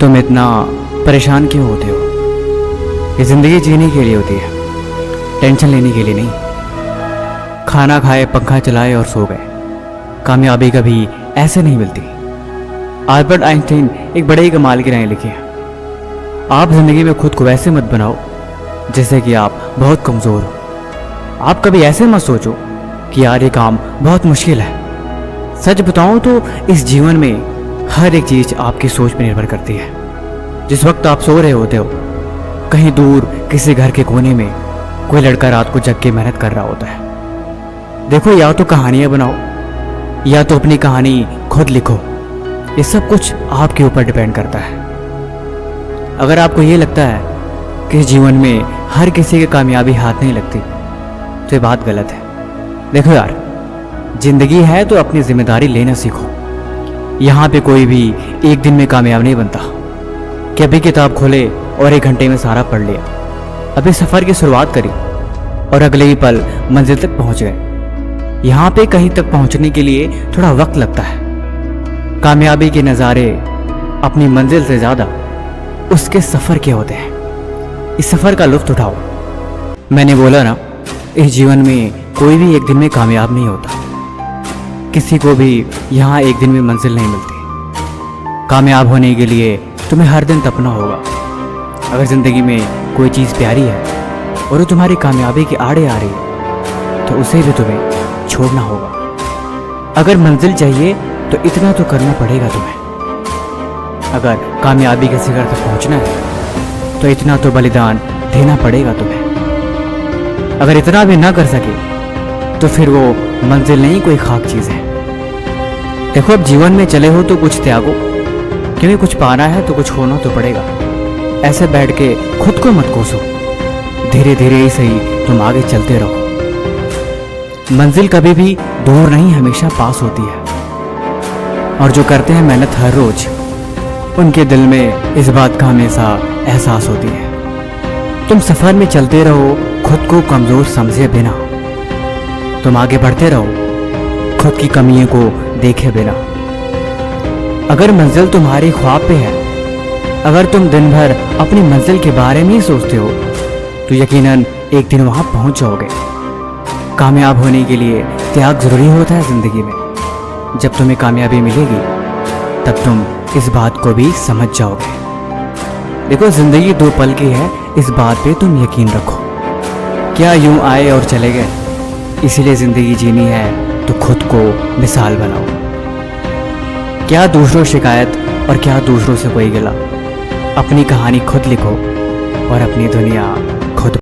तुम इतना परेशान क्यों होते हो? ये ज़िंदगी जीने के लिए होती है, टेंशन लेने के लिए नहीं। खाना खाए, पंखा चलाए और सो गए। कामयाबी कभी ऐसे नहीं मिलती। अल्बर्ट आइंस्टीन एक बड़े ही कमाल की राय लिखी है, आप ज़िंदगी में खुद को वैसे मत बनाओ जैसे कि आप बहुत कमज़ोर हो। आप कभी ऐसे मत सोचो कि यार ये काम बहुत मुश्किल है। सच बताऊं तो इस जीवन में हर एक चीज़ आपकी सोच पर निर्भर करती है। जिस वक्त आप सो रहे होते हो, कहीं दूर किसी घर के कोने में कोई लड़का रात को जग के मेहनत कर रहा होता है। देखो, या तो कहानियां बनाओ या तो अपनी कहानी खुद लिखो। ये सब कुछ आपके ऊपर डिपेंड करता है। अगर आपको ये लगता है कि जीवन में हर किसी की कामयाबी हाथ नहीं लगती तो ये बात गलत है। देखो यार, जिंदगी है तो अपनी जिम्मेदारी लेना सीखो। यहाँ पे कोई भी एक दिन में कामयाब नहीं बनता कि अभी किताब खोले और 1 घंटे में सारा पढ़ लिया। अभी सफ़र की शुरुआत करी और अगले ही पल मंजिल तक पहुँच गए। यहाँ पे कहीं तक पहुँचने के लिए थोड़ा वक्त लगता है। कामयाबी के नज़ारे अपनी मंजिल से ज़्यादा उसके सफ़र के होते हैं। इस सफ़र का लुत्फ़ उठाओ। मैंने बोला ना, इस जीवन में कोई भी एक दिन में कामयाब नहीं होता। किसी को भी यहाँ एक दिन में मंजिल नहीं मिलती। कामयाब होने के लिए तुम्हें हर दिन तपना होगा। अगर ज़िंदगी में कोई चीज़ प्यारी है और वो तुम्हारी कामयाबी के आड़े आ रही है तो उसे भी तुम्हें छोड़ना होगा। अगर मंजिल चाहिए तो इतना तो करना पड़ेगा तुम्हें। अगर कामयाबी के शिखर तक पहुंचना है तो इतना तो बलिदान देना पड़ेगा तुम्हें। अगर इतना भी ना कर सके तो फिर वो मंजिल नहीं, कोई खाक चीज़ है। देखो, अब जीवन में चले हो तो कुछ त्यागो, क्योंकि कुछ पाना है तो कुछ खोना तो पड़ेगा। ऐसे बैठ के खुद को मत कोसो। धीरे धीरे ही सही तुम आगे चलते रहो। मंजिल कभी भी दूर नहीं, हमेशा पास होती है। और जो करते हैं मेहनत हर रोज, उनके दिल में इस बात का हमेशा एहसास होती है। तुम सफ़र में चलते रहो, खुद को कमज़ोर समझे बिना। तुम आगे बढ़ते रहो, खुद की कमियों को देखे बिना। अगर मंजिल तुम्हारे ख्वाब पे है, अगर तुम दिन भर अपनी मंजिल के बारे में ही सोचते हो तो यकीनन एक दिन वहाँ पहुँच जाओगे। कामयाब होने के लिए त्याग ज़रूरी होता है ज़िंदगी में। जब तुम्हें कामयाबी मिलेगी तब तुम इस बात को भी समझ जाओगे। देखो, ज़िंदगी 2 पल की है, इस बात पे तुम यकीन रखो। क्या यूं आए और चले गए? इसीलिए ज़िंदगी जीनी है तो खुद को मिसाल बनाओ। क्या दूसरों शिकायत और क्या दूसरों से कोई गिला। अपनी कहानी खुद लिखो और अपनी दुनिया